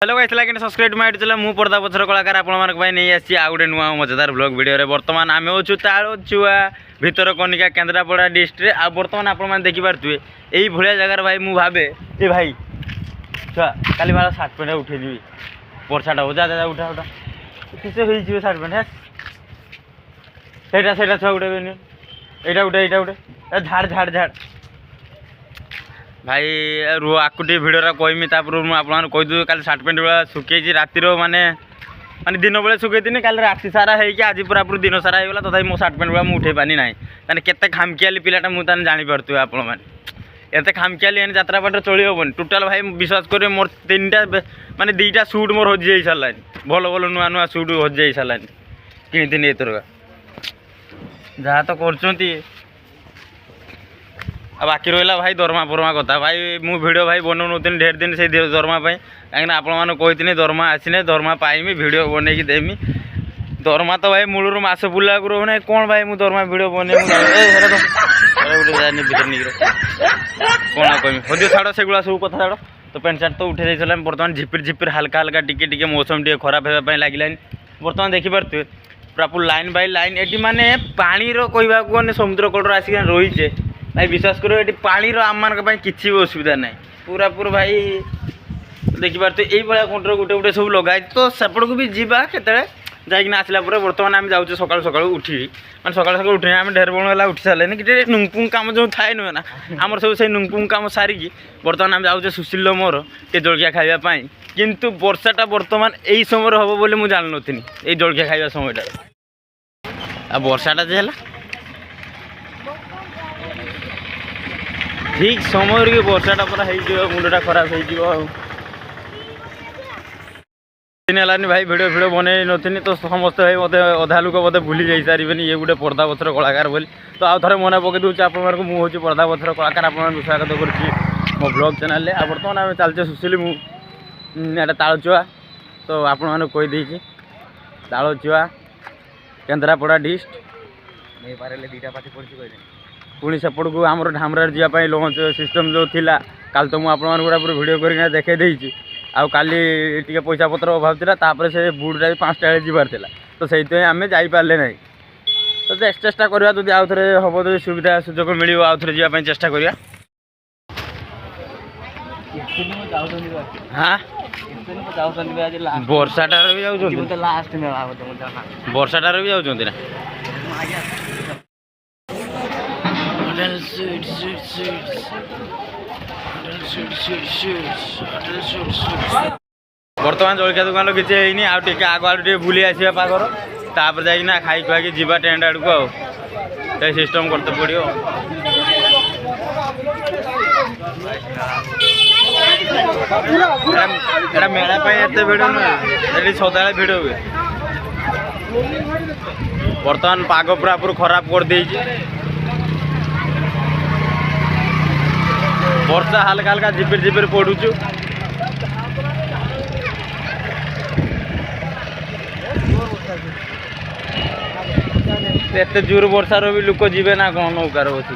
Hello guys like and subscribe might चला मु पर्दा पछर कलाकार आपण मानक भाई नहीं आसी आ गुटे नुआ मजेदार ब्लॉग वीडियो रे वर्तमान आमे होछु ताळचुआ भीतर कनिका केन्द्रापड़ा डिस्ट्रिक्ट आ वर्तमान आपण मान देखि पारथुए एई भलिया जगार भाई मु भाबे ए भाई छुआ काली वाला शर्ट पैंट उठे दिबी वर्षाटा हो जा जा उठा उठा किसे होई जिवे शर्ट पैंट सेटा सेटा छुआ उठे बेनी एटा उठे झाड़ झाड़ झाड़ भाई रो आकुटी भिडरा कहमी मुझे आपको कहीदे कल सार्ट पैंट भाया सुखी रातिर माने माने दिन बेले सुखी कल राति सारा है आज पूरा पूरा दिन सारा होगा तथा मो सार्ट पैंट भाया मुझे उठे पानी ना ताने केते खामखियाली पिलाटा मुझे जानीपे आपण मैंने एत खामखियाली यात्रा बाट चली हेन टोटाल भाई विश्वास करें मोर तीनटा माने दुईटा सुट मोर हजि जाई सारानी भल भल नुआ नुआ सुट हजि जाई सारानी किनी एथर जहाँ तो कर बाकी रहा भाई दरमा फरमा कथा भाई मु वीडियो भाई बनौन ढेर दिन से दरमा कहीं आपण कही दरमा आसने दरमा पाइमी वीडियो बन देमी दरमा तो भाई मूलर मस बुला रोना कौन भाई मुझे दरमा वीडियो बन कौन कहमी हज छाड़ से सब कथा छाड़ तो पेंट सार्ट तो उठे जाइए बर्तमान झिपिर झिपिर हल्का हल्का टिके मौसम टे खराब होगापी लगे बर्तमान देखिपे पूरा लाइन बाय लाइन ये माने पानी कहवाक समुद्र कूल आसिक रहीचे भाई विश्वास करो ये पानी आम मान किसी भी असुविधा ना पूरा पूरा भाई देखिपारे ये कंट्रोल गोटे गोटे सब लगे तो सेपट को भी जीवा केतरे जाइना आसला बर्तमान आम जाऊे सकाल सकाल उठी मैं सकाल सकाल उठे आम ढेर बण उठी सारे कि नुंगपुंग कम जो थाए नुहे ना आमर सब से नुंगपुंग कम सारिकी बर्तमान आम जाऊे सुशील मोर टे जलखिया खावाई किंतु वर्षाटा बर्तमान यही समय हम बोली मुझे जान नी ये जलखिया खावा समय वर्षाटा जे है ठीक समय वर्षाटा पूरा मुंडा खराब हो भाई वीडियो वीडियो बनई नी तो समस्त भाई मत अधा लोक मत भूली जा सारे ये गोटे पर्दा पथर कलाकार बोली तो आउ थे मन पकई दूसरे आपको मुझे पर्दा पथर कलाकार आपको स्वागत कर मो ब्लॉग चैनल बर्तमान आम चलचे सुशील मुझे तालचुआ तो आपण कहीदे तालचुआ केन्द्रापड़ा डिस्ट्रिक्ट नहीं पारे दुईटा पार्टी पड़ी कहले पुणी सेपट को आम ढामरा जावाई लंच सिस्टम जो थिला काल तो मुझे पूरा पूरा वीडियो करके देखे देती आउ काली टिके पैसा पत्र अभाव था तापर से बुटटा भी 5टा बेले जीवार था तो से आम जापारे ना तो चेष्टा करवा जब आउ थे हम तो सुविधा सुजोग मिल आउ थे जावाई चेष्टा करवा हाँ वर्षाटार भी वर्षाटार भी जाऊँ ना बर्तमान जलखिया दुकान किसी है आगे आग आगे बुली आसा पाखर तापर जाइना खाई खुआक जीवा टेंट आड़ को सिस्टम करते पड़ो मेला एत भिड़ नुहे सदा भिड़ हुए बर्तमान पाग पूरा पूरा खराब कर दे वर्षा हल्का हल्का झिपिर झिपिर पड़ुचु एत जोर वर्षार भी लोक जीवे ना कौन नौकार बस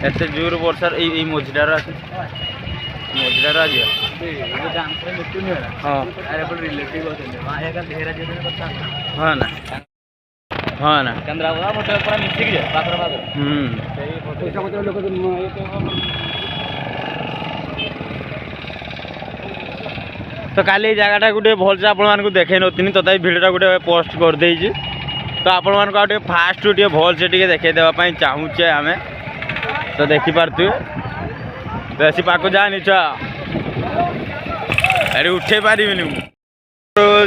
एत जोर वर्षार मझीटार मझीटार आज हाँ ना हाँ ना केन्द्रापड़ा मोटे पूरा मिसिक जाए पाखर तो काली जगटा गोटे भलसे आपको देखे नी तथा भिडियोटा गोटे पोस्ट कर दे तो आपण मानक आउ फास्ट टे भलसे टे देखे देवाई चाहूचे आम तो देखिपे बेसी पाक जानी छुआ अरे उठे पारि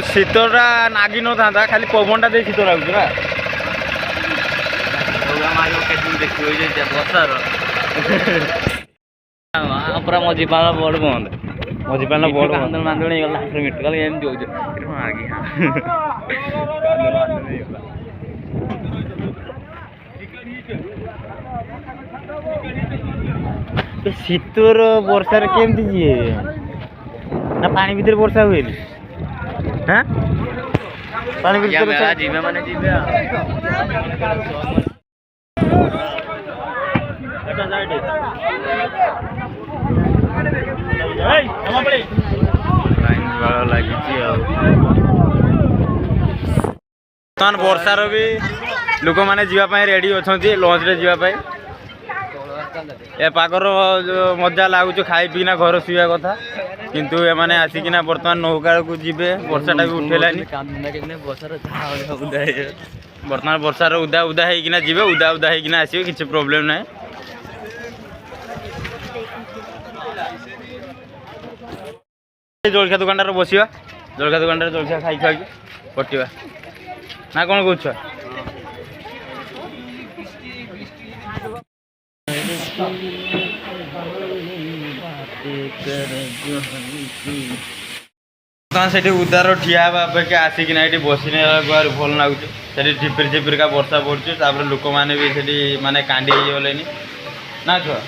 शीतटा नागी न था खाली पवनटा दे शीत लगुच ना पूरा मझीपाल बड़ बंद मझीपाल बड़ बंद बांधणी गला मेडिकल एम जो शीतर वर्षार केमती जी ना पानी भीतर वर्षा हुए हाँ पानी भीतर जीवे माने जीवे Hey! ଲାଇନ୍ ବାଳ ଲାଗିଛି ଆଉ ବର୍ତ୍ତମାନ ବର୍ଷାର ବି ଲୋକମାନେ ଯିବା ପାଇଁ ରେଡ଼ି ଅଛନ୍ତି ଲଞ୍ଚରେ ଯିବା ପାଇଁ। ଏ ପାଗର ମଜା ଲାଗୁଛି ଖାଇ ପିଇକିନା ଘର ଶୋଇବା କଥା କିନ୍ତୁ ଏମାନେ ଆସିକିନା ବର୍ତ୍ତମାନ ନୌକାକୁ ଯିବେ ବର୍ଷାଟା ବି ଉଠେଇଲାନି ବର୍ତ୍ତମାନ ବର୍ଷାର ଉଦା ଉଦା ହେଇକିନା ଯିବେ ଉଦା ଉଦା ହେଇକିନା ଆସିବେ କିଛି ପ୍ରୋବ୍ଲେମ୍ ନାହିଁ। ଜଳଖିଆ ଦୋକାନଟାରେ ବସିବା ଜଳଖିଆ ଦୋକାନଟାରେ ଜଳଖିଆ ଖାଇ ଖାଇକି କଟିବା ନା କ'ଣ କହୁଛ? ସେଠି ଉଦାର ଠିଆ ହେବା ଅପେକ୍ଷା ଆସିକିନା ଏଠି ବସିନେବାକୁ ଆହୁରି ଭଲ ଲାଗୁଛି। ସେଠି ଝିପିରି ଝିପିରିକା ବର୍ଷା ପଡ଼ୁଛି ତାପରେ ଲୋକମାନେ ବି ସେଠି ମାନେ କାଣ୍ଡି ହେଇଗଲେନି ନା ଛୁଆ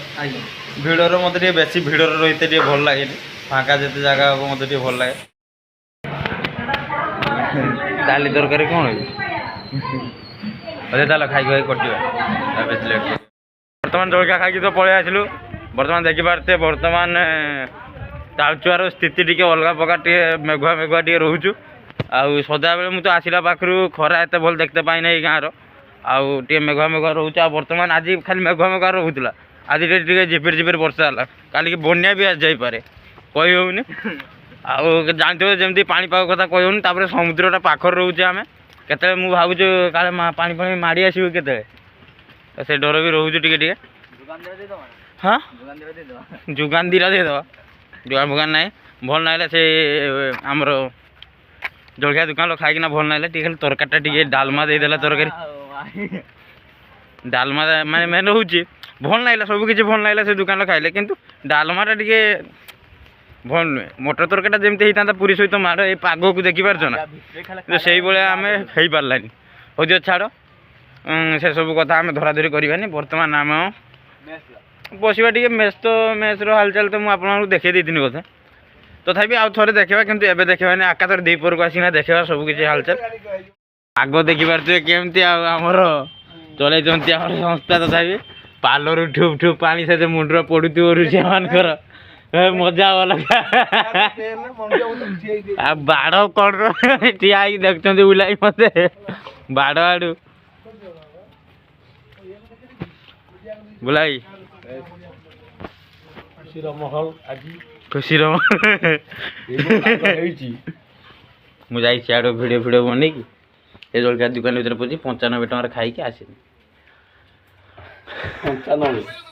ଭିଡ଼ର ମୋତେ ଟିକେ ବେଶୀ ଭିଡ଼ର ରହିତେ ଟିକେ ଭଲ ଲାଗେନି ଫାଙ୍କା ଯେତେ ଜାଗା ହେବ ମୋତେ ଟିକେ ଭଲ ଲାଗେ। ଡାଲି ତରକାରୀ କ'ଣ ଅଛି ତାହେଲେ ଖାଇକି ଖାଇକି କଟିବା ବର୍ତ୍ତମାନ ଜଳଖିଆ ଖାଇକି ତ ପଳେଇ ଆସିଲୁ। ବର୍ତ୍ତମାନ ଦେଖିପାରୁଛେ ବର୍ତ୍ତମାନ ତାଳଚୁଆର ସ୍ଥିତି ଟିକେ ଅଲଗା ପ୍ରକାର ଟିକେ ମେଘୁଆ ମେଘୁଆ ଟିକେ ରହୁଛୁ ଆଉ ସଦାବେଳେ ମୁଁ ତ ଆସିଲା ପାଖରୁ ଖରା ଏତେ ଭଲ ଦେଖତେ ପାଇନି ଏଇ ଗାଁର ଆଉ ଟିକେ ମେଘୁଆ ମେଘୁଆ ରହୁଛି ଆଉ ବର୍ତ୍ତମାନ ଆଜି ଖାଲି ମେଘୁଆ ମେଘୁଆ ରହୁଥିଲା ଆଜି ଟିକେ ଝିପିରି ଝିପିରି ବର୍ଷା ହେଲା କାଲିକି ବନ୍ୟା ବି ଆସି ଯାଇପାରେ କହି ହେଉନି ଆଉ ଜାଣିଥିବେ ଯେମିତି ପାଣିପାଗ କଥା କହି ହେଉନି ତାପରେ ସମୁଦ୍ରଟା ପାଖରେ ରହୁଛି ଆମେ କେତେବେଳେ ମୁଁ ଭାବୁଛୁ କାଳେ ପାଣି ଫାଣି ମାଡ଼ି ଆସିବ କେତେବେଳେ ସେ ଡର ବି ରହୁଛୁ ଟିକେ ଟିକେ ହଁ ଯୋଗାନ ଦିଟା ଦେଇଦେବା ଯୋଗାନ ଫୋଗାନ ନାହିଁ ଭଲ ନାହିଁଲେ ସେ ଆମର ଜଳଖିଆ ଦୋକାନ ଖାଇକିନା ଭଲ ନାହିଁଲେ ଟିକେ ଖାଲି ତରକାରୀଟା ଟିକେ ଡାଲମା ଦେଇଦେଲା ତରକାରୀ ଡାଲମା ମାନେ ମେନ୍ ହେଉଛି ଭଲ ନାହିଁଲା ସବୁକିଛି ଭଲ ନାହିଁଲା ସେ ଦୋକାନରେ ଖାଇଲେ କିନ୍ତୁ ଡାଲମାଟା ଟିକେ ଭଲ ନୁହେଁ ମଟର ତରକାରୀଟା ଯେମିତି ହେଇଥାନ୍ତା ପୁରୀ ସହିତ ମାଡ଼ ଏଇ ପାଗକୁ ଦେଖିପାରୁଛ ନା କିନ୍ତୁ ସେଇଭଳିଆ ଆମେ ହେଇପାରିଲାନି ହଉ ଦିଅ ଛାଡ଼ ସେସବୁ କଥା ଆମେ ଧରାଧରି କରିବାନି ବର୍ତ୍ତମାନ ଆମେ ବସିବା ଟିକେ ମେସ୍ର ହାଲଚାଲ ତ ମୁଁ ଆପଣଙ୍କୁ ଦେଖାଇ ଦେଇଥିଲି କଥା ତଥାପି ଆଉ ଥରେ ଦେଖିବା କିନ୍ତୁ ଏବେ ଦେଖିବାନି ଏକାଥରେ ଦ୍ୱିପହରକୁ ଆସିକିନା ଦେଖିବା ସବୁକିଛି ହାଲଚାଲ ଆଗ ଦେଖିପାରୁଥିବେ କେମିତି ଆଉ ଆମର ଚଲେଇଛନ୍ତି ଆମର ସଂସ୍ଥା ତଥାପି ପାଲରୁ ଠୁପ୍ ଠୁପ୍ ପାଣି ସେତେ ମୁଣ୍ଡରେ ପଡ଼ୁଥିବ ଋଷିମାନଙ୍କର ମଜା ଅଲଗା ଆଉ ବାଡ଼ କଡ଼ର ଠିଆ ହେଇକି ଦେଖୁଛନ୍ତି ବୁଲାଇ ମତେ ବାଡ଼ ଆଡ଼ୁ ବୁଲାଇ ଖୁସିର ମୁଁ ଯାଇ ସିଆଡ଼େ ଭିଡ଼ିଓ ଫିଡ଼ିଓ ବନେଇକି ଏ ଜଳଖିଆ ଦୋକାନ ଭିତରେ ପଶି 95 ଟଙ୍କାରେ ଖାଇକି ଆସିଲି 95